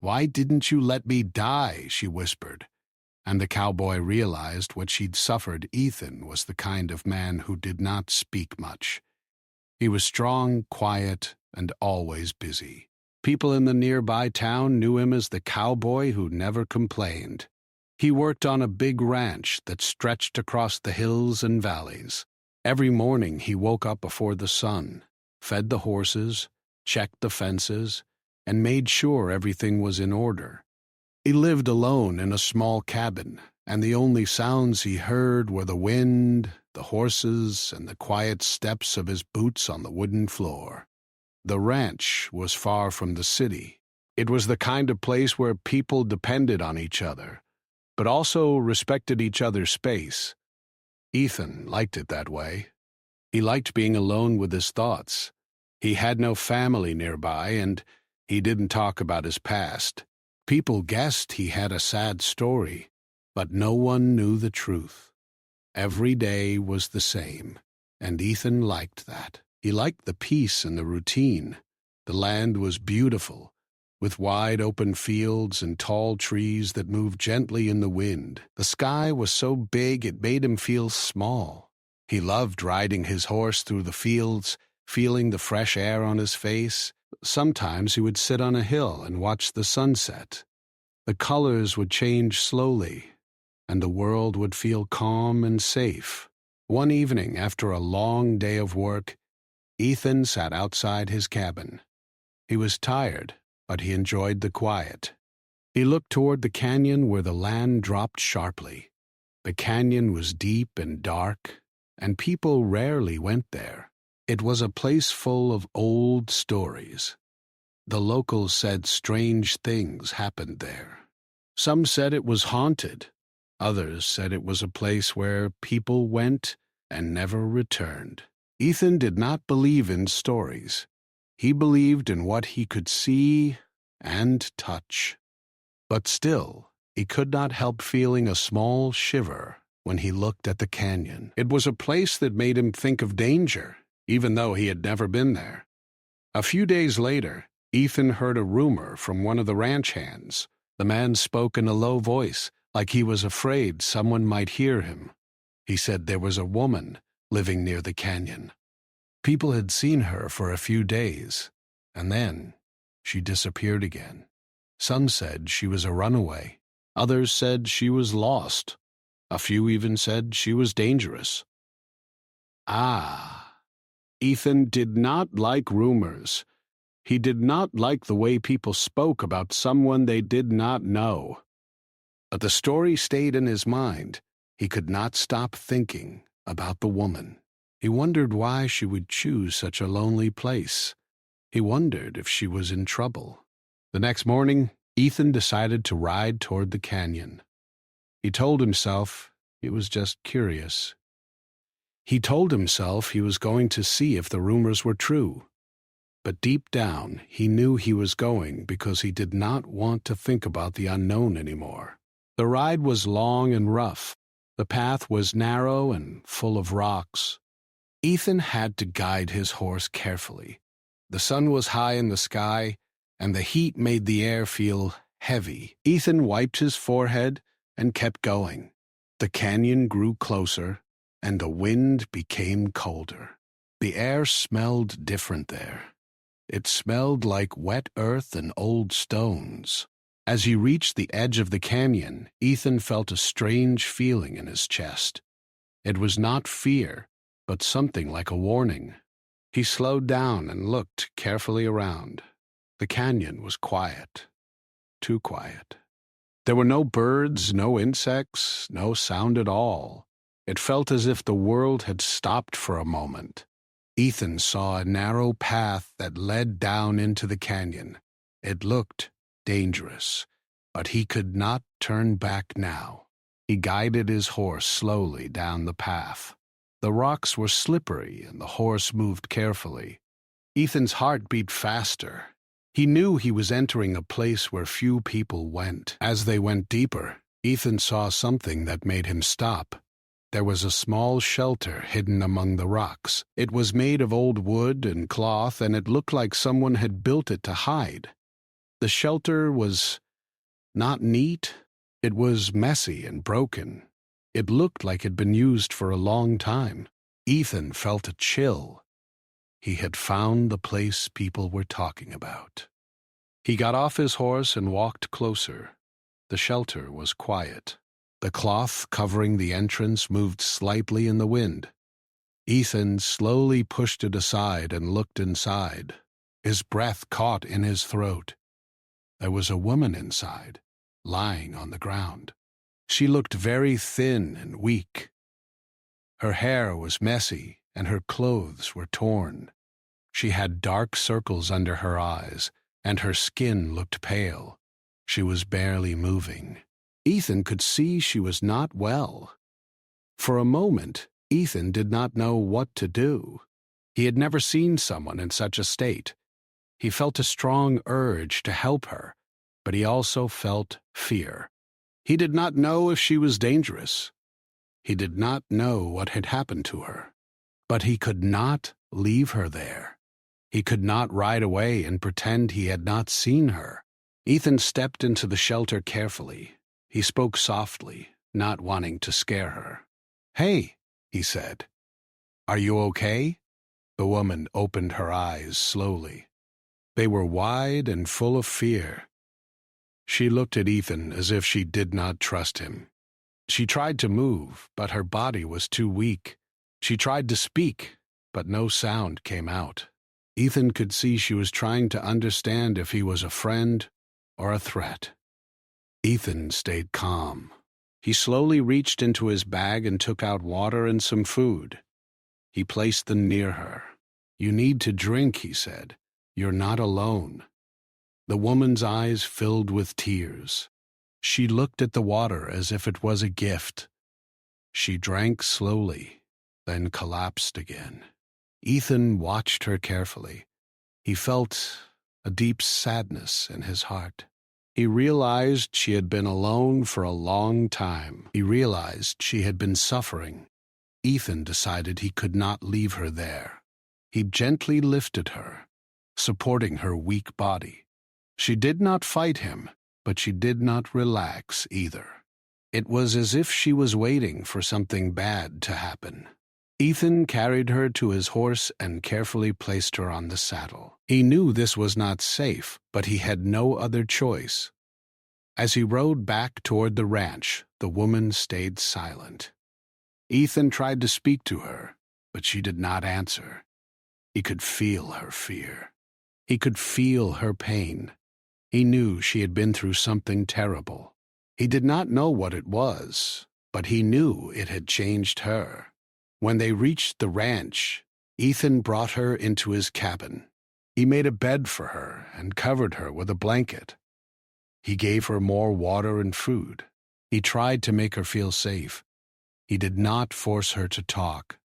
"Why didn't you let me die?" she whispered. And the cowboy realized what she'd suffered. Ethan was the kind of man who did not speak much. He was strong, quiet, and always busy. People in the nearby town knew him as the cowboy who never complained. He worked on a big ranch that stretched across the hills and valleys. Every morning he woke up before the sun, fed the horses, checked the fences, and made sure everything was in order. He lived alone in a small cabin, and the only sounds he heard were the wind, the horses, and the quiet steps of his boots on the wooden floor. The ranch was far from the city. It was the kind of place where people depended on each other, but also respected each other's space. Ethan liked it that way. He liked being alone with his thoughts. He had no family nearby, and he didn't talk about his past. People guessed he had a sad story, but no one knew the truth. Every day was the same, and Ethan liked that. He liked the peace and the routine. The land was beautiful, with wide open fields and tall trees that moved gently in the wind. The sky was so big it made him feel small. He loved riding his horse through the fields, feeling the fresh air on his face. Sometimes he would sit on a hill and watch the sunset. The colors would change slowly, and the world would feel calm and safe. One evening, after a long day of work, Ethan sat outside his cabin. He was tired, but he enjoyed the quiet. He looked toward the canyon where the land dropped sharply. The canyon was deep and dark, and people rarely went there. It was a place full of old stories. The locals said strange things happened there. Some said it was haunted. Others said it was a place where people went and never returned. Ethan did not believe in stories. He believed in what he could see and touch. But still, he could not help feeling a small shiver when he looked at the canyon. It was a place that made him think of danger, even though he had never been there. A few days later, Ethan heard a rumor from one of the ranch hands. The man spoke in a low voice, like he was afraid someone might hear him. He said there was a woman living near the canyon. People had seen her for a few days, and then she disappeared again. Some said she was a runaway. Others said she was lost. A few even said she was dangerous. Ethan did not like rumors. He did not like the way people spoke about someone they did not know. But the story stayed in his mind. He could not stop thinking about the woman. He wondered why she would choose such a lonely place. He wondered if she was in trouble. The next morning, Ethan decided to ride toward the canyon. He told himself he was just curious. He told himself he was going to see if the rumors were true. But deep down, he knew he was going because he did not want to think about the unknown anymore. The ride was long and rough. The path was narrow and full of rocks. Ethan had to guide his horse carefully. The sun was high in the sky, and the heat made the air feel heavy. Ethan wiped his forehead and kept going. The canyon grew closer, and the wind became colder. The air smelled different there. It smelled like wet earth and old stones. As he reached the edge of the canyon, Ethan felt a strange feeling in his chest. It was not fear, but something like a warning. He slowed down and looked carefully around. The canyon was quiet, too quiet. There were no birds, no insects, no sound at all. It felt as if the world had stopped for a moment. Ethan saw a narrow path that led down into the canyon. It looked dangerous, but he could not turn back now. He guided his horse slowly down the path. The rocks were slippery and the horse moved carefully. Ethan's heart beat faster. He knew he was entering a place where few people went. As they went deeper, Ethan saw something that made him stop. There was a small shelter hidden among the rocks. It was made of old wood and cloth, and it looked like someone had built it to hide. The shelter was not neat. It was messy and broken. It looked like it had been used for a long time. Ethan felt a chill. He had found the place people were talking about. He got off his horse and walked closer. The shelter was quiet. The cloth covering the entrance moved slightly in the wind. Ethan slowly pushed it aside and looked inside. His breath caught in his throat. There was a woman inside, lying on the ground. She looked very thin and weak. Her hair was messy and her clothes were torn. She had dark circles under her eyes, and her skin looked pale. She was barely moving. Ethan could see she was not well. For a moment, Ethan did not know what to do. He had never seen someone in such a state. He felt a strong urge to help her, but he also felt fear. He did not know if she was dangerous. He did not know what had happened to her. But he could not leave her there. He could not ride away and pretend he had not seen her. Ethan stepped into the shelter carefully. He spoke softly, not wanting to scare her. "Hey," he said. "Are you okay?" The woman opened her eyes slowly. They were wide and full of fear. She looked at Ethan as if she did not trust him. She tried to move, but her body was too weak. She tried to speak, but no sound came out. Ethan could see she was trying to understand if he was a friend or a threat. Ethan stayed calm. He slowly reached into his bag and took out water and some food. He placed them near her. "You need to drink," he said. "You're not alone." The woman's eyes filled with tears. She looked at the water as if it was a gift. She drank slowly, then collapsed again. Ethan watched her carefully. He felt a deep sadness in his heart. He realized she had been alone for a long time. He realized she had been suffering. Ethan decided he could not leave her there. He gently lifted her, supporting her weak body. She did not fight him, but she did not relax either. It was as if she was waiting for something bad to happen. Ethan carried her to his horse and carefully placed her on the saddle. He knew this was not safe, but he had no other choice. As he rode back toward the ranch, the woman stayed silent. Ethan tried to speak to her, but she did not answer. He could feel her fear. He could feel her pain. He knew she had been through something terrible. He did not know what it was, but he knew it had changed her. When they reached the ranch, Ethan brought her into his cabin. He made a bed for her and covered her with a blanket. He gave her more water and food. He tried to make her feel safe. He did not force her to talk.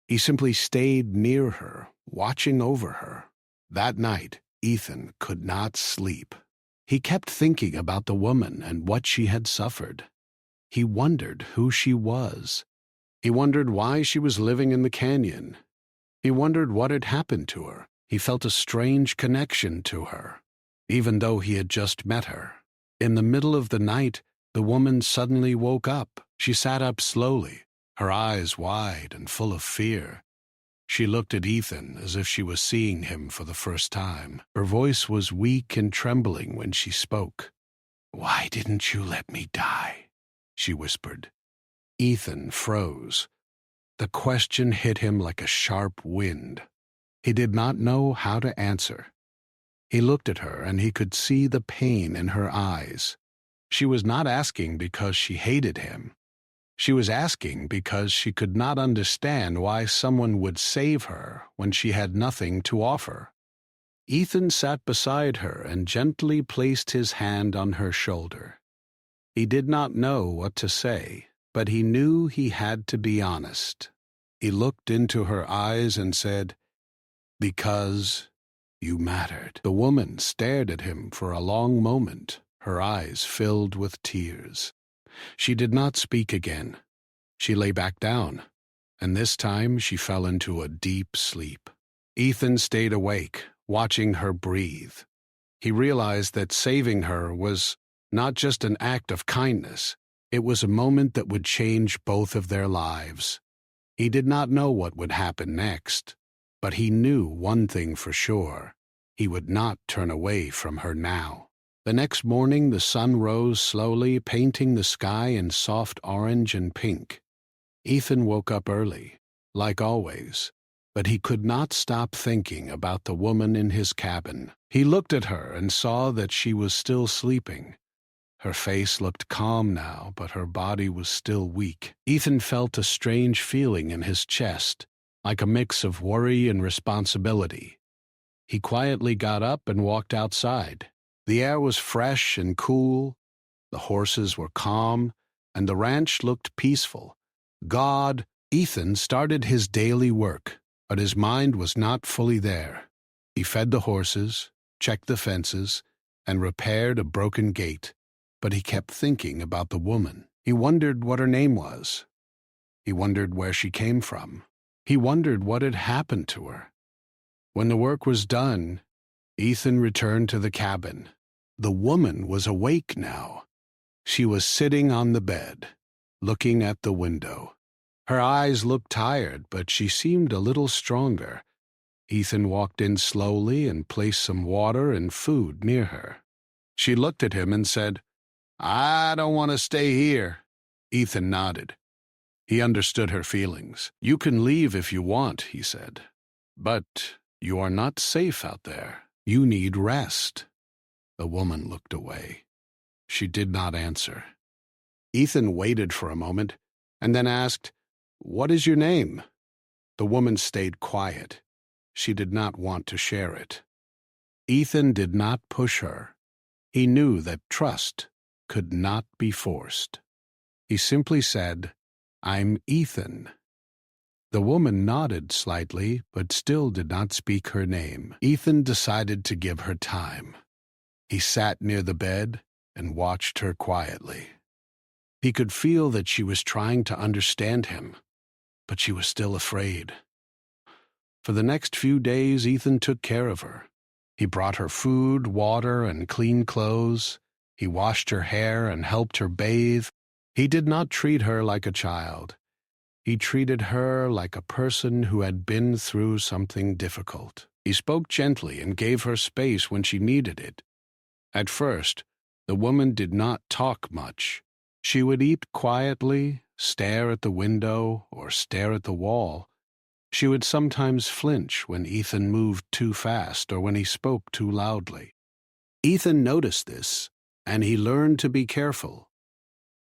He simply stayed near her, watching over her. That night, Ethan could not sleep. He kept thinking about the woman and what she had suffered. He wondered who she was. He wondered why she was living in the canyon. He wondered what had happened to her. He felt a strange connection to her, even though he had just met her. In the middle of the night, the woman suddenly woke up. She sat up slowly, her eyes wide and full of fear. She looked at Ethan as if she was seeing him for the first time. Her voice was weak and trembling when she spoke. "Why didn't you let me die?" she whispered. Ethan froze. The question hit him like a sharp wind. He did not know how to answer. He looked at her and he could see the pain in her eyes. She was not asking because she hated him. She was asking because she could not understand why someone would save her when she had nothing to offer. Ethan sat beside her and gently placed his hand on her shoulder. He did not know what to say, but he knew he had to be honest. He looked into her eyes and said, "Because you mattered." The woman stared at him for a long moment, her eyes filled with tears. She did not speak again. She lay back down, and this time she fell into a deep sleep. Ethan stayed awake, watching her breathe. He realized that saving her was not just an act of kindness, it was a moment that would change both of their lives. He did not know what would happen next, but he knew one thing for sure. He would not turn away from her now. The next morning, the sun rose slowly, painting the sky in soft orange and pink. Ethan woke up early, like always, but he could not stop thinking about the woman in his cabin. He looked at her and saw that she was still sleeping. Her face looked calm now, but her body was still weak. Ethan felt a strange feeling in his chest, like a mix of worry and responsibility. He quietly got up and walked outside. The air was fresh and cool, the horses were calm, and the ranch looked peaceful. Ethan started his daily work, but his mind was not fully there. He fed the horses, checked the fences, and repaired a broken gate, but he kept thinking about the woman. He wondered what her name was. He wondered where she came from. He wondered what had happened to her. When the work was done, Ethan returned to the cabin. The woman was awake now. She was sitting on the bed, looking at the window. Her eyes looked tired, but she seemed a little stronger. Ethan walked in slowly and placed some water and food near her. She looked at him and said, "I don't want to stay here." Ethan nodded. He understood her feelings. "You can leave if you want," he said. "But you are not safe out there. You need rest." The woman looked away. She did not answer. Ethan waited for a moment and then asked, "What is your name?" The woman stayed quiet. She did not want to share it. Ethan did not push her. He knew that trust could not be forced. He simply said, "I'm Ethan." The woman nodded slightly, but still did not speak her name. Ethan decided to give her time. He sat near the bed and watched her quietly. He could feel that she was trying to understand him, but she was still afraid. For the next few days, Ethan took care of her. He brought her food, water, and clean clothes. He washed her hair and helped her bathe. He did not treat her like a child. He treated her like a person who had been through something difficult. He spoke gently and gave her space when she needed it. At first, the woman did not talk much. She would eat quietly, stare at the window, or stare at the wall. She would sometimes flinch when Ethan moved too fast or when he spoke too loudly. Ethan noticed this, and he learned to be careful.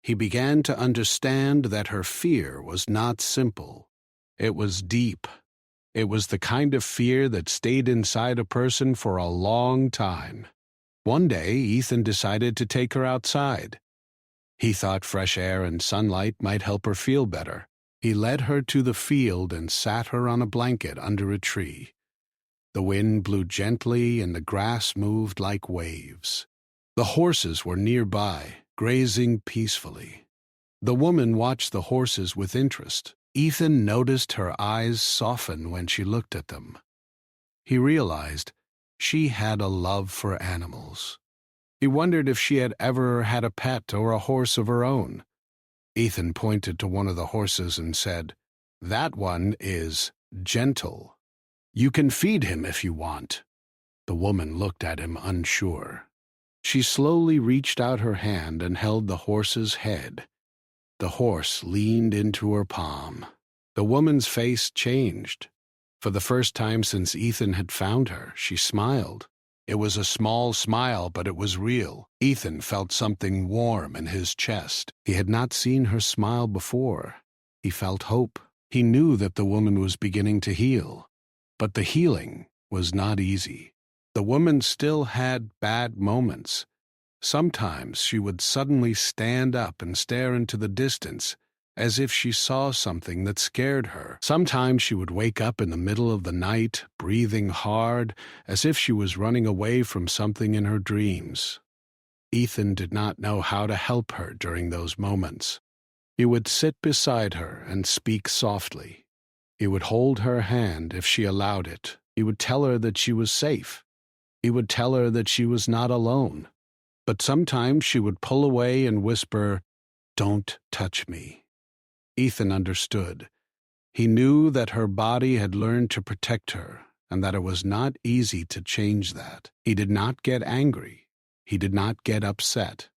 He began to understand that her fear was not simple. It was deep. It was the kind of fear that stayed inside a person for a long time. One day, Ethan decided to take her outside. He thought fresh air and sunlight might help her feel better. He led her to the field and sat her on a blanket under a tree. The wind blew gently and the grass moved like waves. The horses were nearby, grazing peacefully. The woman watched the horses with interest. Ethan noticed her eyes soften when she looked at them. He realized she had a love for animals. He wondered if she had ever had a pet or a horse of her own. Ethan pointed to one of the horses and said, "That one is gentle. You can feed him if you want." The woman looked at him unsure. She slowly reached out her hand and held the horse's head. The horse leaned into her palm. The woman's face changed. For the first time since Ethan had found her, she smiled. It was a small smile, but it was real. Ethan felt something warm in his chest. He had not seen her smile before. He felt hope. He knew that the woman was beginning to heal. But the healing was not easy. The woman still had bad moments. Sometimes she would suddenly stand up and stare into the distance, as if she saw something that scared her. Sometimes she would wake up in the middle of the night, breathing hard, as if she was running away from something in her dreams. Ethan did not know how to help her during those moments. He would sit beside her and speak softly. He would hold her hand if she allowed it. He would tell her that she was safe. He would tell her that she was not alone. But sometimes she would pull away and whisper, "Don't touch me." Ethan understood. He knew that her body had learned to protect her, and that it was not easy to change that. He did not get angry. He did not get upset.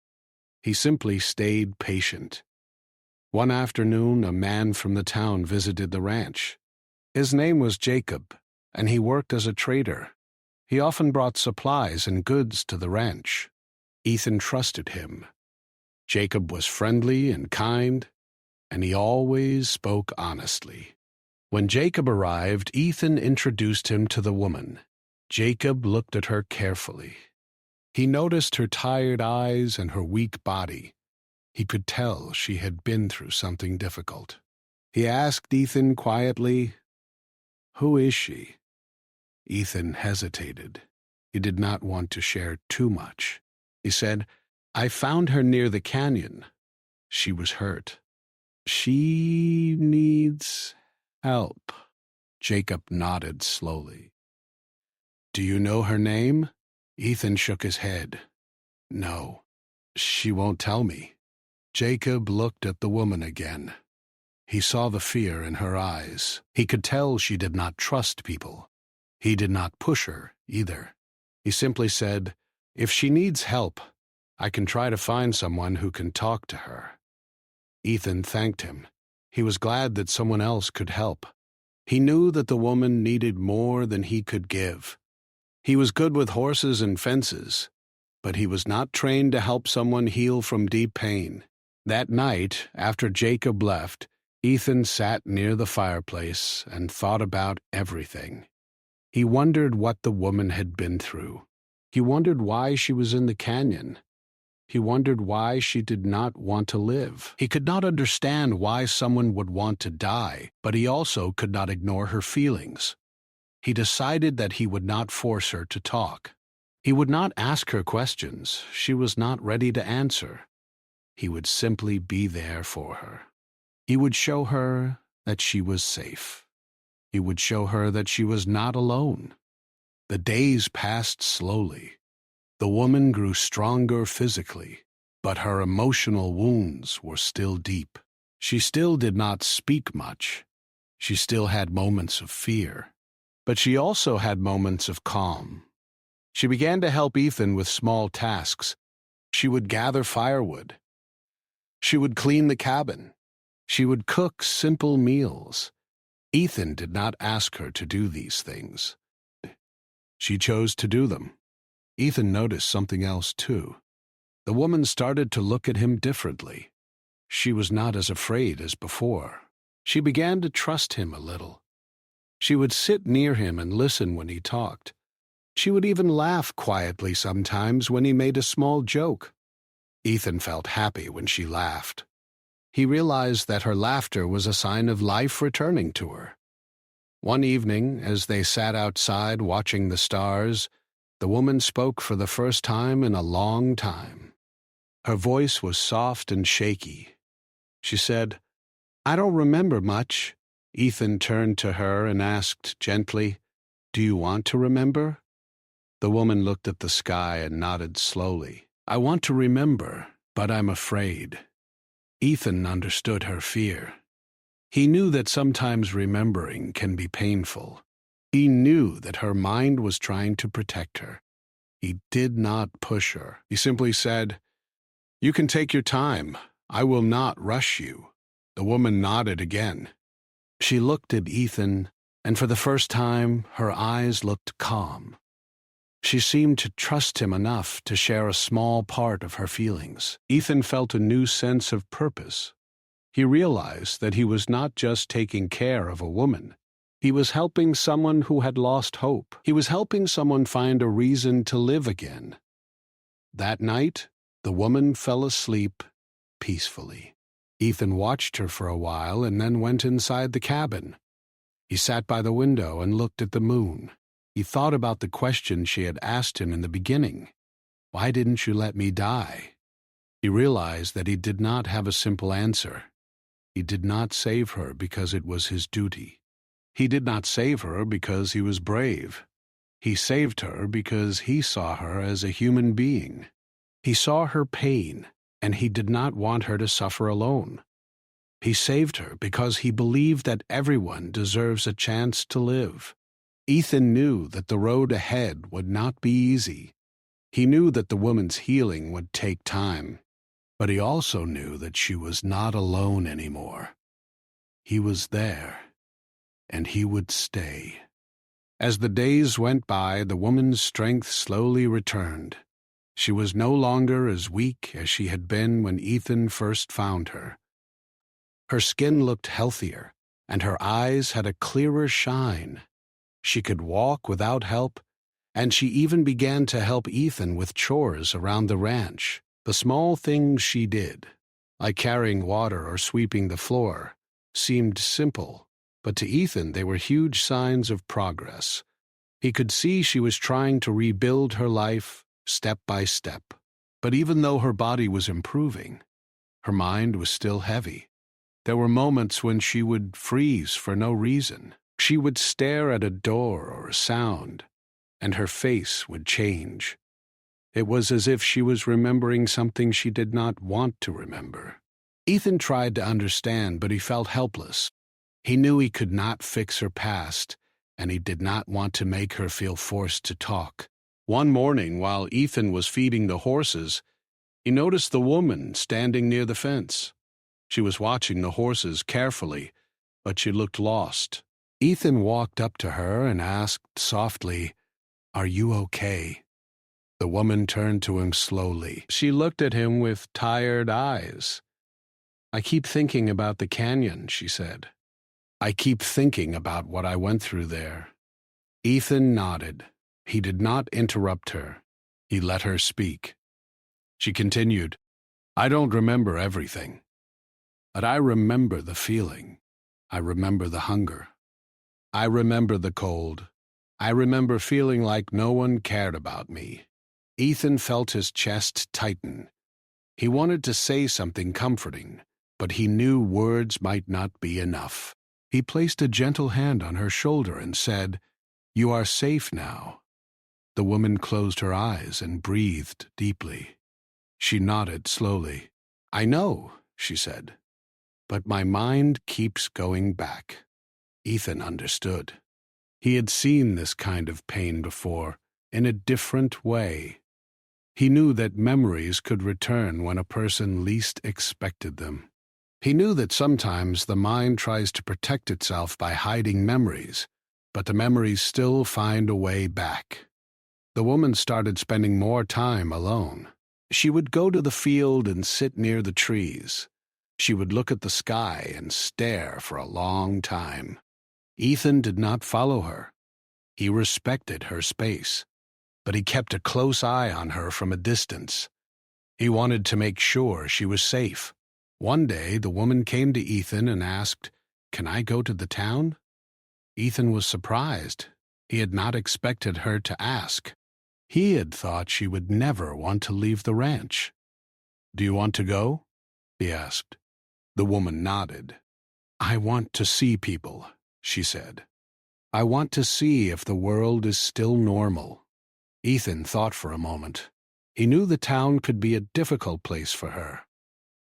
He simply stayed patient. One afternoon, a man from the town visited the ranch. His name was Jacob, and he worked as a trader. He often brought supplies and goods to the ranch. Ethan trusted him. Jacob was friendly and kind, and he always spoke honestly. When Jacob arrived, Ethan introduced him to the woman. Jacob looked at her carefully. He noticed her tired eyes and her weak body. He could tell she had been through something difficult. He asked Ethan quietly, "Who is she?" Ethan hesitated. He did not want to share too much. He said, "I found her near the canyon. She was hurt. She needs help." Jacob nodded slowly. "Do you know her name?" Ethan shook his head. "No, she won't tell me." Jacob looked at the woman again. He saw the fear in her eyes. He could tell she did not trust people. He did not push her, either. He simply said, "If she needs help, I can try to find someone who can talk to her." Ethan thanked him. He was glad that someone else could help. He knew that the woman needed more than he could give. He was good with horses and fences, but he was not trained to help someone heal from deep pain. That night, after Jacob left, Ethan sat near the fireplace and thought about everything. He wondered what the woman had been through. He wondered why she was in the canyon. He wondered why she did not want to live. He could not understand why someone would want to die, but he also could not ignore her feelings. He decided that he would not force her to talk. He would not ask her questions she was not ready to answer. He would simply be there for her. He would show her that she was safe. He would show her that she was not alone. The days passed slowly. The woman grew stronger physically, but her emotional wounds were still deep. She still did not speak much. She still had moments of fear, but she also had moments of calm. She began to help Ethan with small tasks. She would gather firewood. She would clean the cabin. She would cook simple meals. Ethan did not ask her to do these things. She chose to do them. Ethan noticed something else, too. The woman started to look at him differently. She was not as afraid as before. She began to trust him a little. She would sit near him and listen when he talked. She would even laugh quietly sometimes when he made a small joke. Ethan felt happy when she laughed. He realized that her laughter was a sign of life returning to her. One evening, as they sat outside watching the stars, the woman spoke for the first time in a long time. Her voice was soft and shaky. She said, "I don't remember much." Ethan turned to her and asked gently, "Do you want to remember?" The woman looked at the sky and nodded slowly. "I want to remember, but I'm afraid." Ethan understood her fear. He knew that sometimes remembering can be painful. He knew that her mind was trying to protect her. He did not push her. He simply said, "You can take your time. I will not rush you." The woman nodded again. She looked at Ethan, and for the first time, her eyes looked calm. She seemed to trust him enough to share a small part of her feelings. Ethan felt a new sense of purpose. He realized that he was not just taking care of a woman. He was helping someone who had lost hope. He was helping someone find a reason to live again. That night, the woman fell asleep peacefully. Ethan watched her for a while and then went inside the cabin. He sat by the window and looked at the moon. He thought about the question she had asked him in the beginning. "Why didn't you let me die?" He realized that he did not have a simple answer. He did not save her because it was his duty. He did not save her because he was brave. He saved her because he saw her as a human being. He saw her pain, and he did not want her to suffer alone. He saved her because he believed that everyone deserves a chance to live. Ethan knew that the road ahead would not be easy. He knew that the woman's healing would take time, but he also knew that she was not alone anymore. He was there, and he would stay. As the days went by, the woman's strength slowly returned. She was no longer as weak as she had been when Ethan first found her. Her skin looked healthier, and her eyes had a clearer shine. She could walk without help, and she even began to help Ethan with chores around the ranch. The small things she did, like carrying water or sweeping the floor, seemed simple, but to Ethan they were huge signs of progress. He could see she was trying to rebuild her life step by step. But even though her body was improving, her mind was still heavy. There were moments when she would freeze for no reason. She would stare at a door or a sound, and her face would change. It was as if she was remembering something she did not want to remember. Ethan tried to understand, but he felt helpless. He knew he could not fix her past, and he did not want to make her feel forced to talk. One morning, while Ethan was feeding the horses, he noticed the woman standing near the fence. She was watching the horses carefully, but she looked lost. Ethan walked up to her and asked softly, "Are you okay?" The woman turned to him slowly. She looked at him with tired eyes. "I keep thinking about the canyon," she said. "I keep thinking about what I went through there." Ethan nodded. He did not interrupt her. He let her speak. She continued, "I don't remember everything, but I remember the feeling. I remember the hunger. I remember the cold. I remember feeling like no one cared about me." Ethan felt his chest tighten. He wanted to say something comforting, but he knew words might not be enough. He placed a gentle hand on her shoulder and said, "You are safe now." The woman closed her eyes and breathed deeply. She nodded slowly. "I know," she said, "but my mind keeps going back." Ethan understood. He had seen this kind of pain before, in a different way. He knew that memories could return when a person least expected them. He knew that sometimes the mind tries to protect itself by hiding memories, but the memories still find a way back. The woman started spending more time alone. She would go to the field and sit near the trees. She would look at the sky and stare for a long time. Ethan did not follow her. He respected her space, but he kept a close eye on her from a distance. He wanted to make sure she was safe. One day, the woman came to Ethan and asked, "Can I go to the town?" Ethan was surprised. He had not expected her to ask. He had thought she would never want to leave the ranch. "Do you want to go?" he asked. The woman nodded. "I want to see people," she said. "I want to see if the world is still normal." Ethan thought for a moment. He knew the town could be a difficult place for her.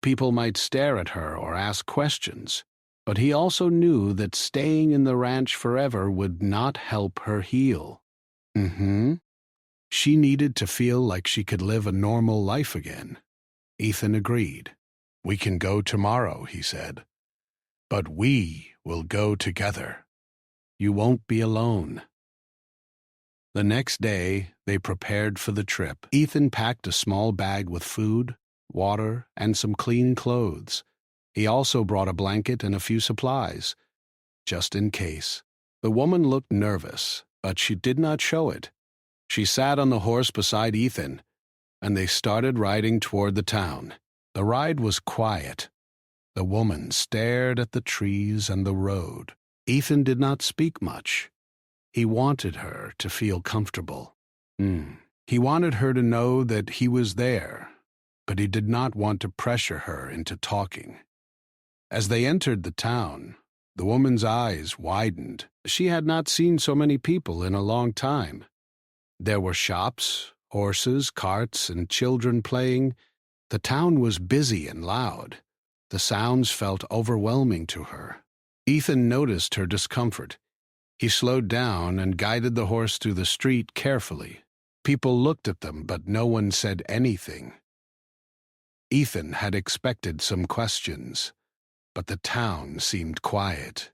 People might stare at her or ask questions, but he also knew that staying in the ranch forever would not help her heal. She needed to feel like she could live a normal life again. Ethan agreed. "We can go tomorrow," he said. "But we will go together. You won't be alone." The next day, they prepared for the trip. Ethan packed a small bag with food, water, and some clean clothes. He also brought a blanket and a few supplies, just in case. The woman looked nervous, but she did not show it. She sat on the horse beside Ethan, and they started riding toward the town. The ride was quiet. The woman stared at the trees and the road. Ethan did not speak much. He wanted her to feel comfortable. He wanted her to know that he was there, but he did not want to pressure her into talking. As they entered the town, the woman's eyes widened. She had not seen so many people in a long time. There were shops, horses, carts, and children playing. The town was busy and loud. The sounds felt overwhelming to her. Ethan noticed her discomfort. He slowed down and guided the horse through the street carefully. People looked at them, but no one said anything. Ethan had expected some questions, but the town seemed quiet.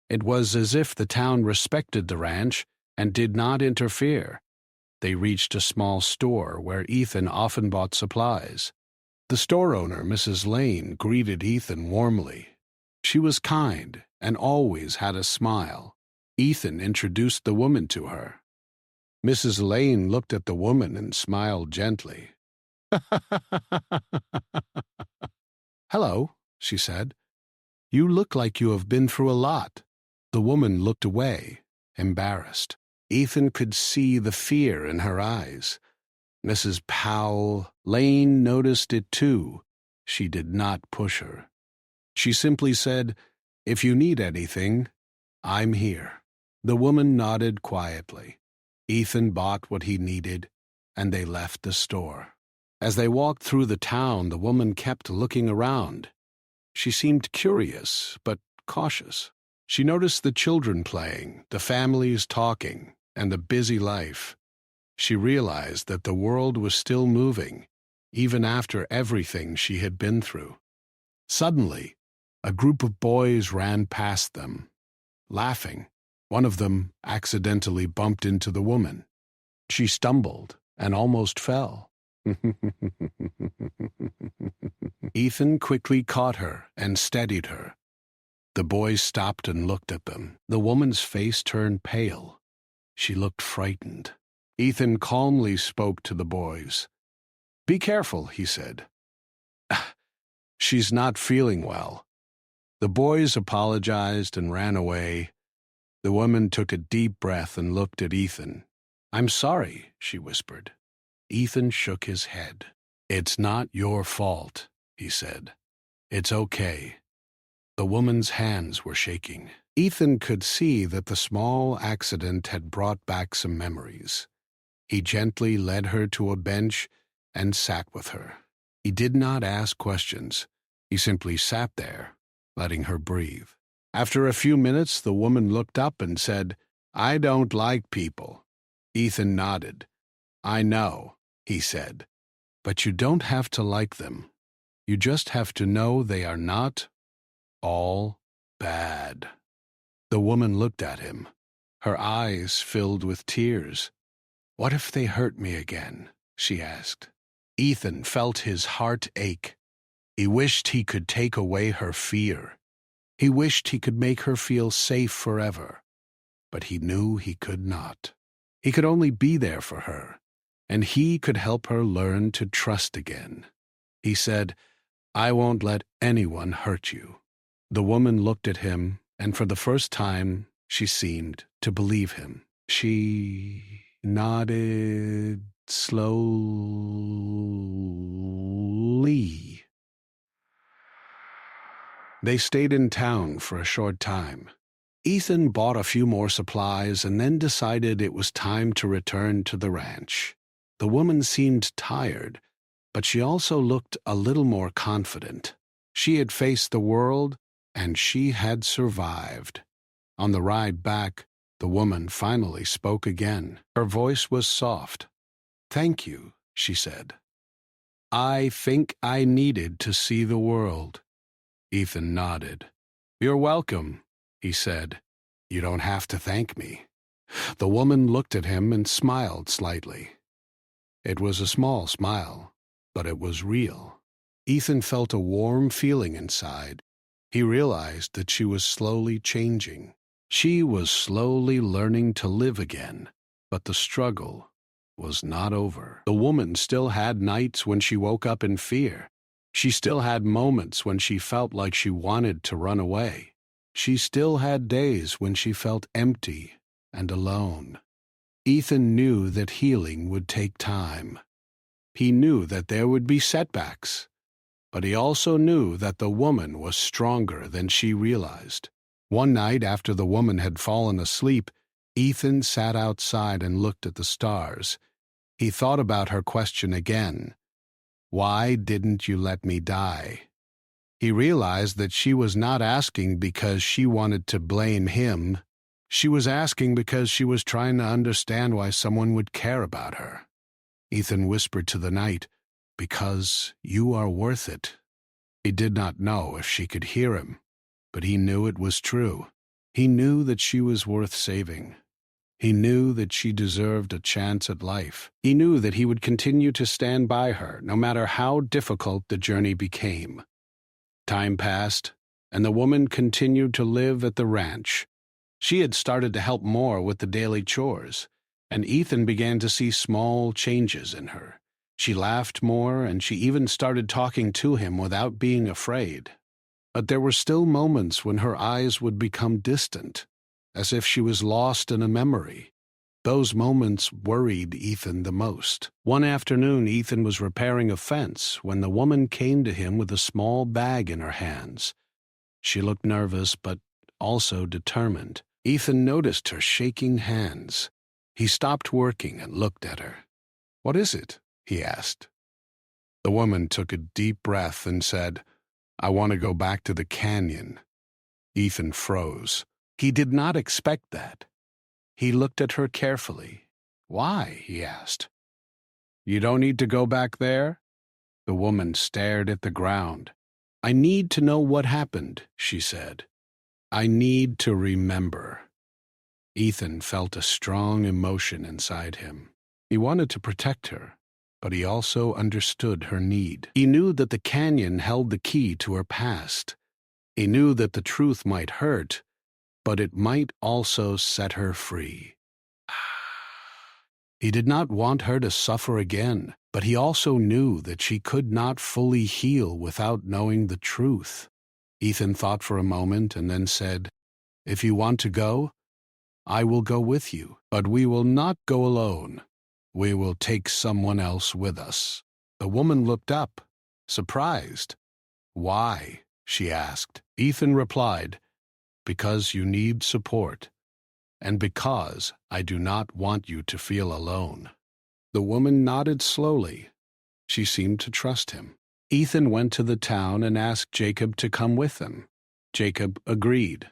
It was as if the town respected the ranch and did not interfere. They reached a small store where Ethan often bought supplies. The store owner, Mrs. Lane, greeted Ethan warmly. She was kind and always had a smile. Ethan introduced the woman to her. Mrs. Lane looked at the woman and smiled gently. "Hello," she said. "You look like you have been through a lot." The woman looked away, embarrassed. Ethan could see the fear in her eyes. Mrs. Powell Lane noticed it too. She did not push her. She simply said, "If you need anything, I'm here." The woman nodded quietly. Ethan bought what he needed, and they left the store. As they walked through the town, the woman kept looking around. She seemed curious, but cautious. She noticed the children playing, the families talking, and the busy life. She realized that the world was still moving, even after everything she had been through. Suddenly, a group of boys ran past them, laughing. One of them accidentally bumped into the woman. She stumbled and almost fell. Ethan quickly caught her and steadied her. The boys stopped and looked at them. The woman's face turned pale. She looked frightened. Ethan calmly spoke to the boys. "Be careful," he said. "She's not feeling well." The boys apologized and ran away. The woman took a deep breath and looked at Ethan. "I'm sorry," she whispered. Ethan shook his head. "It's not your fault," he said. "It's okay." The woman's hands were shaking. Ethan could see that the small accident had brought back some memories. He gently led her to a bench and sat with her. He did not ask questions. He simply sat there, letting her breathe. After a few minutes, the woman looked up and said, "I don't like people." Ethan nodded. "I know," he said, "but you don't have to like them. You just have to know they are not all bad." The woman looked at him. Her eyes filled with tears. "What if they hurt me again?" she asked. Ethan felt his heart ache. He wished he could take away her fear. He wished he could make her feel safe forever. But he knew he could not. He could only be there for her, and he could help her learn to trust again. He said, "I won't let anyone hurt you." The woman looked at him, and for the first time, she seemed to believe him. She nodded slowly. They stayed in town for a short time. Ethan bought a few more supplies and then decided it was time to return to the ranch. The woman seemed tired, but she also looked a little more confident. She had faced the world, and she had survived. On the ride back, the woman finally spoke again. Her voice was soft. "Thank you," she said. "I think I needed to see the world." Ethan nodded. "You're welcome," he said. "You don't have to thank me." The woman looked at him and smiled slightly. It was a small smile, but it was real. Ethan felt a warm feeling inside. He realized that she was slowly changing. She was slowly learning to live again, but the struggle was not over. The woman still had nights when she woke up in fear. She still had moments when she felt like she wanted to run away. She still had days when she felt empty and alone. Ethan knew that healing would take time. He knew that there would be setbacks, but he also knew that the woman was stronger than she realized. One night after the woman had fallen asleep, Ethan sat outside and looked at the stars. He thought about her question again. Why didn't you let me die? He realized that she was not asking because she wanted to blame him. She was asking because she was trying to understand why someone would care about her. Ethan whispered to the night, "Because you are worth it." He did not know if she could hear him, but he knew it was true. He knew that she was worth saving. He knew that she deserved a chance at life. He knew that he would continue to stand by her, no matter how difficult the journey became. Time passed, and the woman continued to live at the ranch. She had started to help more with the daily chores, and Ethan began to see small changes in her. She laughed more, and she even started talking to him without being afraid. But there were still moments when her eyes would become distant, as if she was lost in a memory. Those moments worried Ethan the most. One afternoon, Ethan was repairing a fence when the woman came to him with a small bag in her hands. She looked nervous, but also determined. Ethan noticed her shaking hands. He stopped working and looked at her. "What is it?" he asked. The woman took a deep breath and said, "I want to go back to the canyon." Ethan froze. He did not expect that. He looked at her carefully. "Why?" he asked. "You don't need to go back there?" The woman stared at the ground. "I need to know what happened," she said. "I need to remember." Ethan felt a strong emotion inside him. He wanted to protect her, but he also understood her need. He knew that the canyon held the key to her past. He knew that the truth might hurt, but it might also set her free. He did not want her to suffer again, but he also knew that she could not fully heal without knowing the truth. Ethan thought for a moment and then said, "If you want to go, I will go with you, but we will not go alone. We will take someone else with us." The woman looked up, surprised. "Why?" she asked. Ethan replied, "Because you need support, and because I do not want you to feel alone." The woman nodded slowly. She seemed to trust him. Ethan went to the town and asked Jacob to come with them. Jacob agreed.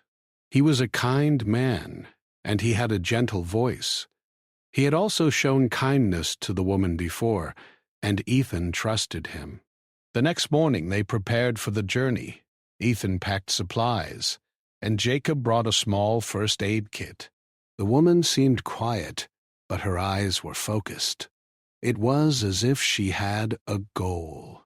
He was a kind man, and he had a gentle voice. He had also shown kindness to the woman before, and Ethan trusted him. The next morning they prepared for the journey. Ethan packed supplies, and Jacob brought a small first aid kit. The woman seemed quiet, but her eyes were focused. It was as if she had a goal.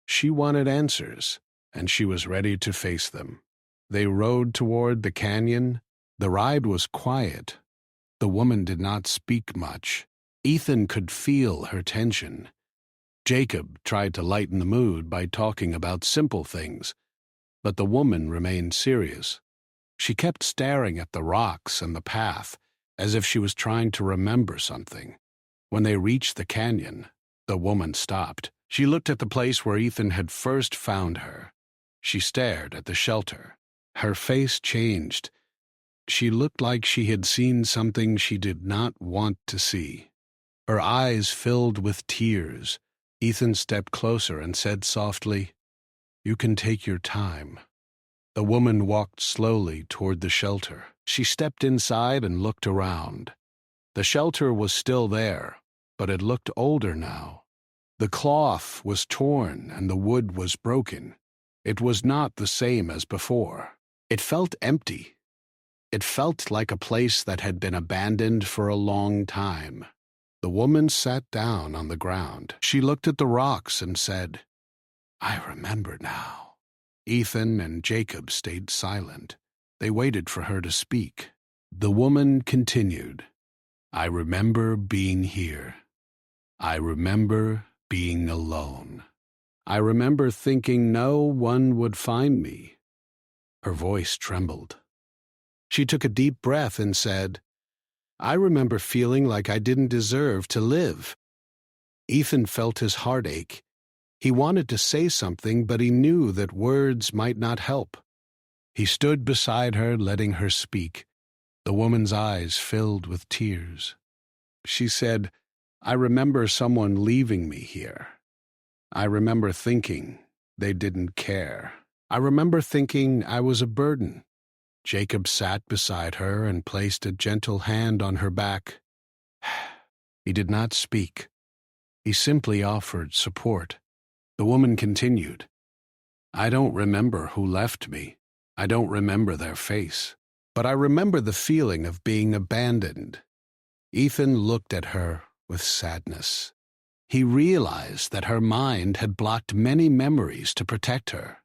She wanted answers, and she was ready to face them. They rode toward the canyon. The ride was quiet. The woman did not speak much. Ethan could feel her tension. Jacob tried to lighten the mood by talking about simple things, but the woman remained serious. She kept staring at the rocks and the path, as if she was trying to remember something. When they reached the canyon, the woman stopped. She looked at the place where Ethan had first found her. She stared at the shelter. Her face changed. She looked like she had seen something she did not want to see. Her eyes filled with tears. Ethan stepped closer and said softly, "You can take your time." The woman walked slowly toward the shelter. She stepped inside and looked around. The shelter was still there, but it looked older now. The cloth was torn and the wood was broken. It was not the same as before. It felt empty. It felt like a place that had been abandoned for a long time. The woman sat down on the ground. She looked at the rocks and said, "I remember now." Ethan and Jacob stayed silent. They waited for her to speak. The woman continued, "I remember being here. I remember being alone. I remember thinking no one would find me." Her voice trembled. She took a deep breath and said, "I remember feeling like I didn't deserve to live." Ethan felt his heart ache. He wanted to say something, but he knew that words might not help. He stood beside her, letting her speak. The woman's eyes filled with tears. She said, "I remember someone leaving me here. I remember thinking they didn't care. I remember thinking I was a burden." Jacob sat beside her and placed a gentle hand on her back. He did not speak. He simply offered support. The woman continued, "I don't remember who left me. I don't remember their face. But I remember the feeling of being abandoned." Ethan looked at her with sadness. He realized that her mind had blocked many memories to protect her.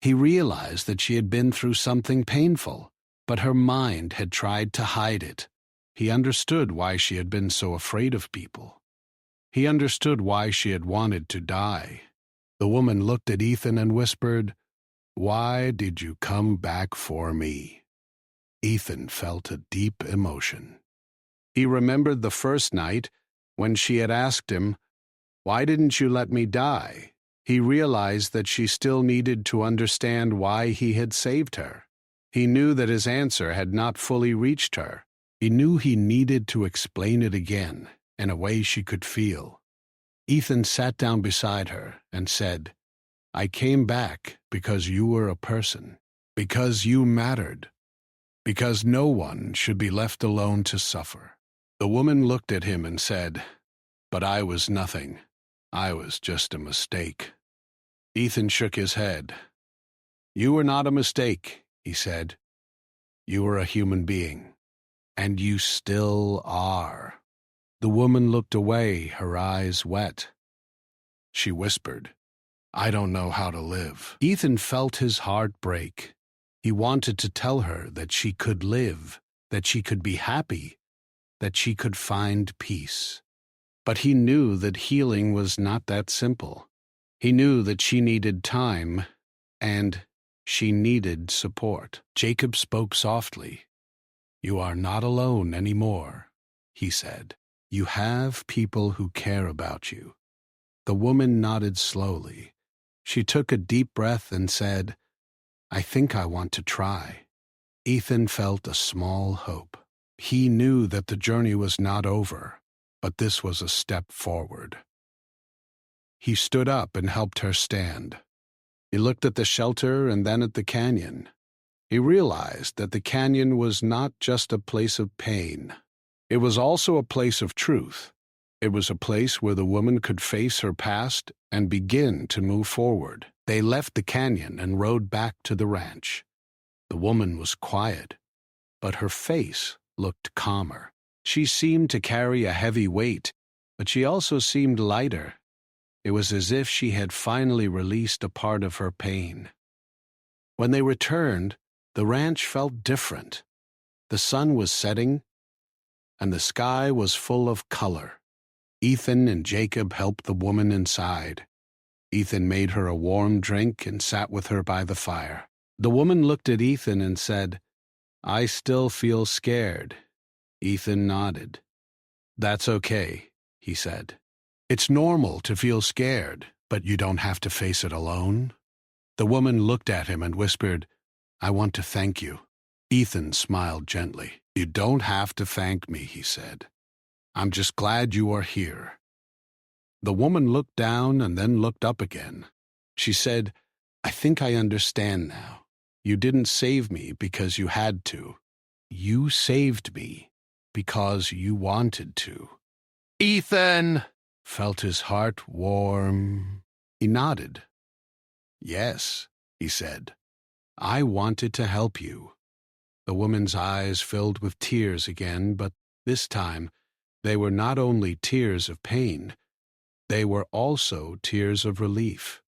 He realized that she had been through something painful, but her mind had tried to hide it. He understood why she had been so afraid of people. He understood why she had wanted to die. The woman looked at Ethan and whispered, "Why did you come back for me?" Ethan felt a deep emotion. He remembered the first night when she had asked him, "Why didn't you let me die?" He realized that she still needed to understand why he had saved her. He knew that his answer had not fully reached her. He knew he needed to explain it again, in a way she could feel. Ethan sat down beside her and said, "I came back because you were a person, because you mattered, because no one should be left alone to suffer." The woman looked at him and said, "But I was nothing. I was just a mistake." Ethan shook his head. "You were not a mistake," he said. "You were a human being. And you still are." The woman looked away, her eyes wet. She whispered, "I don't know how to live." Ethan felt his heart break. He wanted to tell her that she could live, that she could be happy, that she could find peace. But he knew that healing was not that simple. He knew that she needed time, and she needed support. Jacob spoke softly. "You are not alone anymore," he said. "You have people who care about you." The woman nodded slowly. She took a deep breath and said, "I think I want to try." Ethan felt a small hope. He knew that the journey was not over, but this was a step forward. He stood up and helped her stand. He looked at the shelter and then at the canyon. He realized that the canyon was not just a place of pain. It was also a place of truth. It was a place where the woman could face her past and begin to move forward. They left the canyon and rode back to the ranch. The woman was quiet, but her face looked calmer. She seemed to carry a heavy weight, but she also seemed lighter. It was as if she had finally released a part of her pain. When they returned, the ranch felt different. The sun was setting, and the sky was full of color. Ethan and Jacob helped the woman inside. Ethan made her a warm drink and sat with her by the fire. The woman looked at Ethan and said, "I still feel scared." Ethan nodded. "That's okay," he said. "It's normal to feel scared, but you don't have to face it alone." The woman looked at him and whispered, "I want to thank you." Ethan smiled gently. "You don't have to thank me," he said. "I'm just glad you are here." The woman looked down and then looked up again. She said, "I think I understand now. You didn't save me because you had to. You saved me because you wanted to." Ethan felt his heart warm. He nodded. "Yes," he said. "I wanted to help you." The woman's eyes filled with tears again, but this time they were not only tears of pain, they were also tears of relief.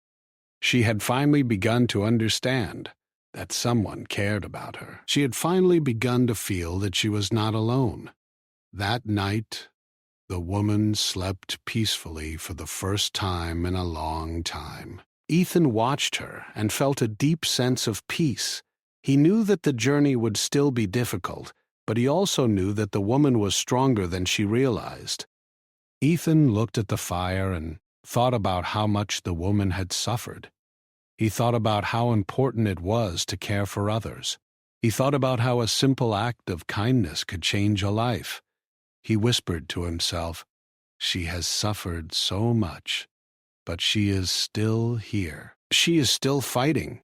She had finally begun to understand that someone cared about her. She had finally begun to feel that she was not alone. That night, the woman slept peacefully for the first time in a long time. Ethan watched her and felt a deep sense of peace. He knew that the journey would still be difficult, but he also knew that the woman was stronger than she realized. Ethan looked at the fire and thought about how much the woman had suffered. He thought about how important it was to care for others. He thought about how a simple act of kindness could change a life. He whispered to himself, "She has suffered so much, but she is still here. She is still fighting."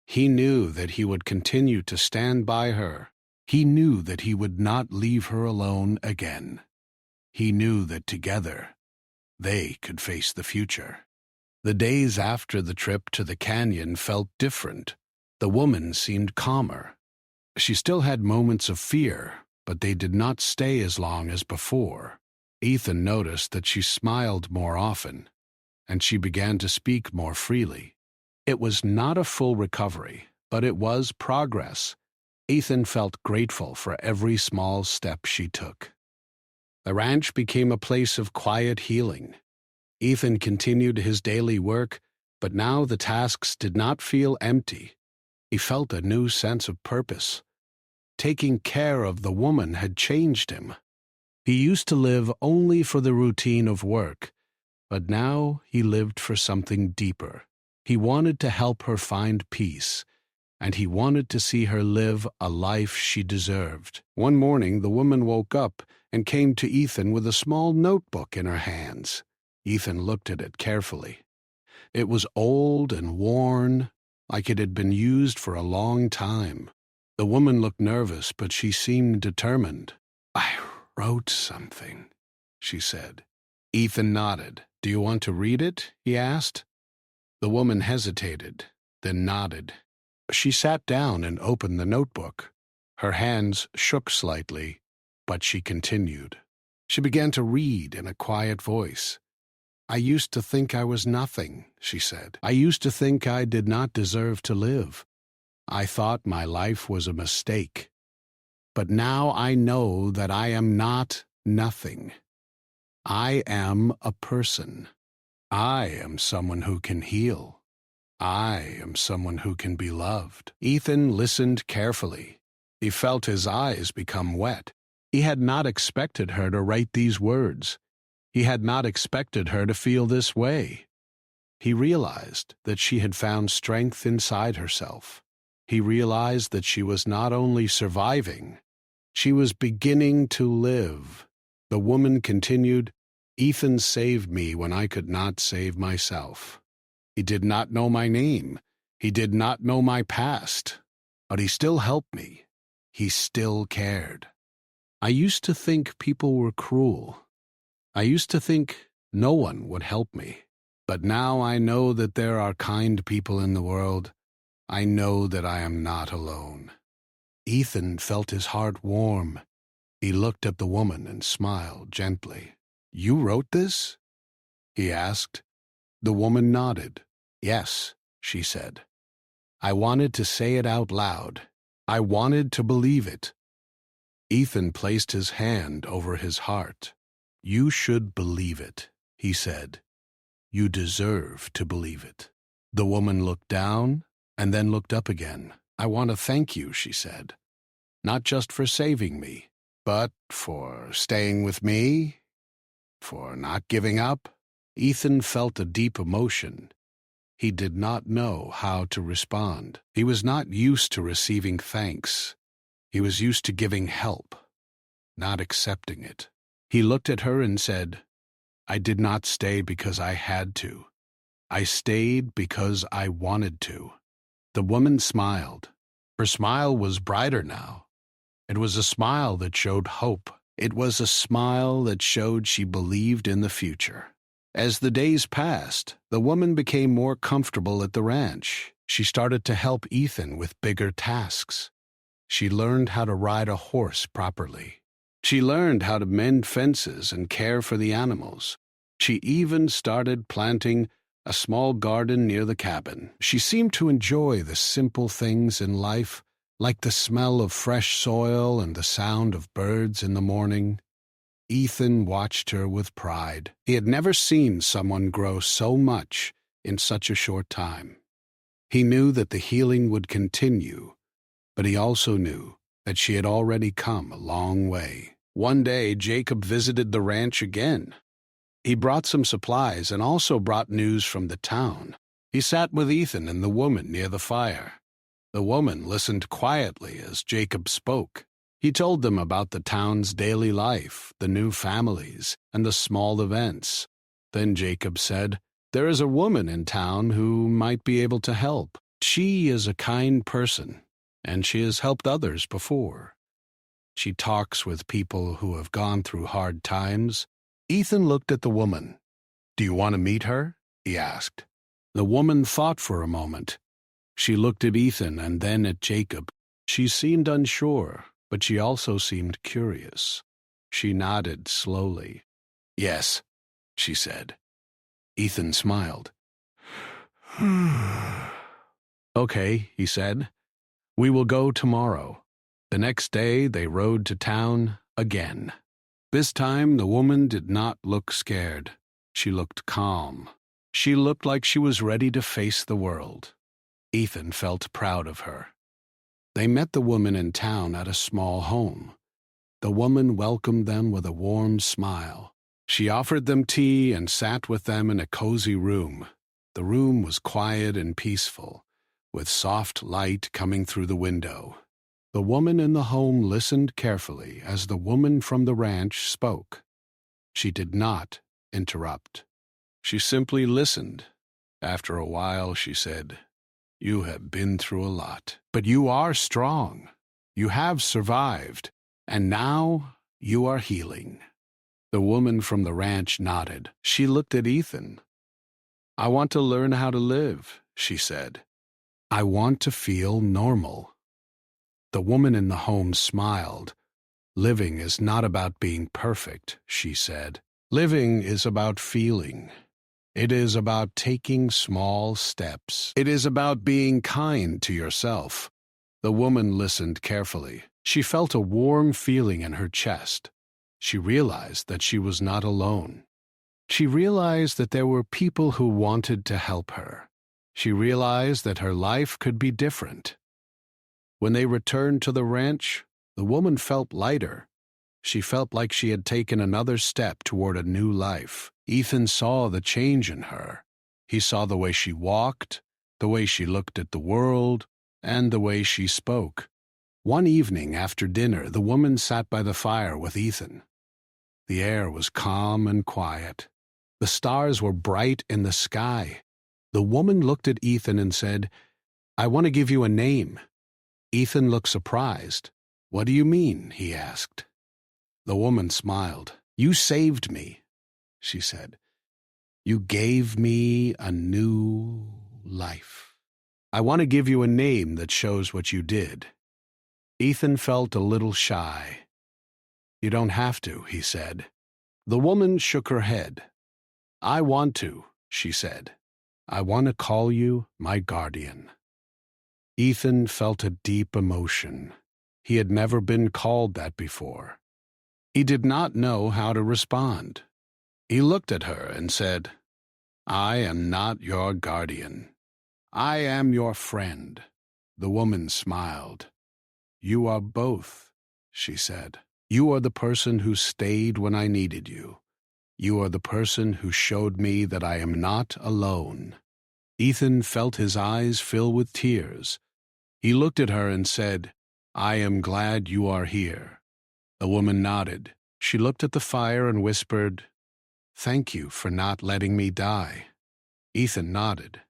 He knew that he would continue to stand by her. He knew that he would not leave her alone again. He knew that together, they could face the future. The days after the trip to the canyon felt different. The woman seemed calmer. She still had moments of fear, but they did not stay as long as before. Ethan noticed that she smiled more often, and she began to speak more freely. It was not a full recovery, but it was progress. Ethan felt grateful for every small step she took. The ranch became a place of quiet healing. Ethan continued his daily work, but now the tasks did not feel empty. He felt a new sense of purpose. Taking care of the woman had changed him. He used to live only for the routine of work, but now he lived for something deeper. He wanted to help her find peace, and he wanted to see her live a life she deserved. One morning, the woman woke up and came to Ethan with a small notebook in her hands. Ethan looked at it carefully. It was old and worn, like it had been used for a long time. The woman looked nervous, but she seemed determined. "I wrote something," she said. Ethan nodded. "Do you want to read it?" he asked. The woman hesitated, then nodded. She sat down and opened the notebook. Her hands shook slightly, but she continued. She began to read in a quiet voice. "I used to think I was nothing," she said. "I used to think I did not deserve to live. I thought my life was a mistake. But now I know that I am not nothing. I am a person. I am someone who can heal. I am someone who can be loved." Ethan listened carefully. He felt his eyes become wet. He had not expected her to write these words. He had not expected her to feel this way. He realized that she had found strength inside herself. He realized that she was not only surviving, she was beginning to live. The woman continued, "Ethan saved me when I could not save myself. He did not know my name. He did not know my past. But he still helped me. He still cared. I used to think people were cruel. I used to think no one would help me. But now I know that there are kind people in the world. I know that I am not alone." Ethan felt his heart warm. He looked at the woman and smiled gently. "You wrote this?" he asked. The woman nodded. "Yes," she said. "I wanted to say it out loud. I wanted to believe it." Ethan placed his hand over his heart. "You should believe it," he said. "You deserve to believe it." The woman looked down and then looked up again. "I want to thank you," she said. "Not just for saving me, but for staying with me, for not giving up." Ethan felt a deep emotion. He did not know how to respond. He was not used to receiving thanks. He was used to giving help, not accepting it. He looked at her and said, "I did not stay because I had to. I stayed because I wanted to." The woman smiled. Her smile was brighter now. It was a smile that showed hope. It was a smile that showed she believed in the future. As the days passed, the woman became more comfortable at the ranch. She started to help Ethan with bigger tasks. She learned how to ride a horse properly. She learned how to mend fences and care for the animals. She even started planting a small garden near the cabin. She seemed to enjoy the simple things in life, like the smell of fresh soil and the sound of birds in the morning. Ethan watched her with pride. He had never seen someone grow so much in such a short time. He knew that the healing would continue, but he also knew that she had already come a long way. One day, Jacob visited the ranch again. He brought some supplies and also brought news from the town. He sat with Ethan and the woman near the fire. The woman listened quietly as Jacob spoke. He told them about the town's daily life, the new families, and the small events. Then Jacob said, "There is a woman in town who might be able to help. She is a kind person, and she has helped others before. She talks with people who have gone through hard times." Ethan looked at the woman. "Do you want to meet her?" he asked. The woman thought for a moment. She looked at Ethan and then at Jacob. She seemed unsure, but she also seemed curious. She nodded slowly. "Yes," she said. Ethan smiled. "Okay," he said. "We will go tomorrow." The next day they rode to town again. This time the woman did not look scared. She looked calm. She looked like she was ready to face the world. Ethan felt proud of her. They met the woman in town at a small home. The woman welcomed them with a warm smile. She offered them tea and sat with them in a cozy room. The room was quiet and peaceful, with soft light coming through the window. The woman in the home listened carefully as the woman from the ranch spoke. She did not interrupt. She simply listened. After a while, she said, "You have been through a lot, but you are strong. You have survived, and now you are healing." The woman from the ranch nodded. She looked at Ethan. "I want to learn how to live," she said. "I want to feel normal." The woman in the home smiled. "Living is not about being perfect," she said. "Living is about feeling. It is about taking small steps. It is about being kind to yourself." The woman listened carefully. She felt a warm feeling in her chest. She realized that she was not alone. She realized that there were people who wanted to help her. She realized that her life could be different. When they returned to the ranch, the woman felt lighter. She felt like she had taken another step toward a new life. Ethan saw the change in her. He saw the way she walked, the way she looked at the world, and the way she spoke. One evening after dinner, the woman sat by the fire with Ethan. The air was calm and quiet. The stars were bright in the sky. The woman looked at Ethan and said, "I want to give you a name." Ethan looked surprised. "What do you mean?" he asked. The woman smiled. "You saved me," she said. "You gave me a new life. I want to give you a name that shows what you did." Ethan felt a little shy. "You don't have to," he said. The woman shook her head. "I want to," she said. "I want to call you my guardian." Ethan felt a deep emotion. He had never been called that before. He did not know how to respond. He looked at her and said, "I am not your guardian. I am your friend." The woman smiled. "You are both," she said. "You are the person who stayed when I needed you. You are the person who showed me that I am not alone." Ethan felt his eyes fill with tears. He looked at her and said, "I am glad you are here." The woman nodded. She looked at the fire and whispered, "Thank you for not letting me die." Ethan nodded.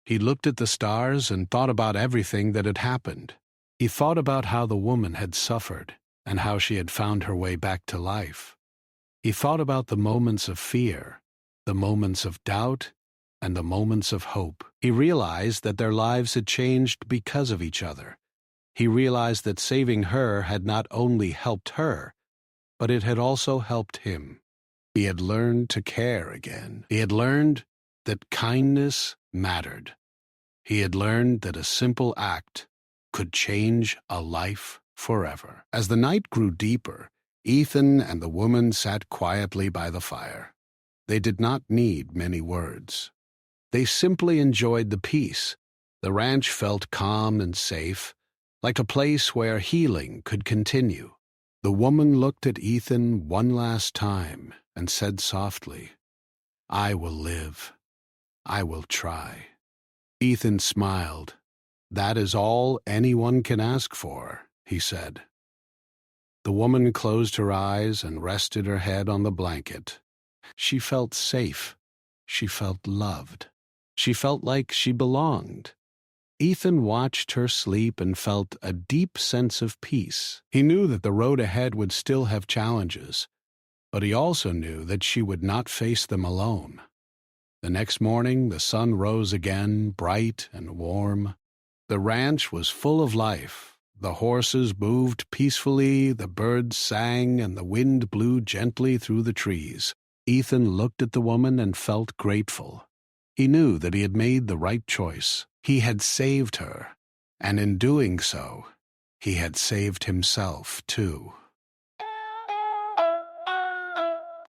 He looked at the stars and thought about everything that had happened. He thought about how the woman had suffered and how she had found her way back to life. He thought about the moments of fear, the moments of doubt, and the moments of hope. He realized that their lives had changed because of each other. He realized that saving her had not only helped her, but it had also helped him. He had learned to care again. He had learned that kindness mattered. He had learned that a simple act could change a life forever. As the night grew deeper, Ethan and the woman sat quietly by the fire. They did not need many words. They simply enjoyed the peace. The ranch felt calm and safe, like a place where healing could continue. The woman looked at Ethan one last time and said softly, "I will live. I will try." Ethan smiled. "That is all anyone can ask for," he said. The woman closed her eyes and rested her head on the blanket. She felt safe. She felt loved. She felt like she belonged. Ethan watched her sleep and felt a deep sense of peace. He knew that the road ahead would still have challenges, but he also knew that she would not face them alone. The next morning, the sun rose again, bright and warm. The ranch was full of life. The horses moved peacefully, the birds sang, and the wind blew gently through the trees. Ethan looked at the woman and felt grateful. He knew that he had made the right choice. He had saved her, and in doing so, he had saved himself too.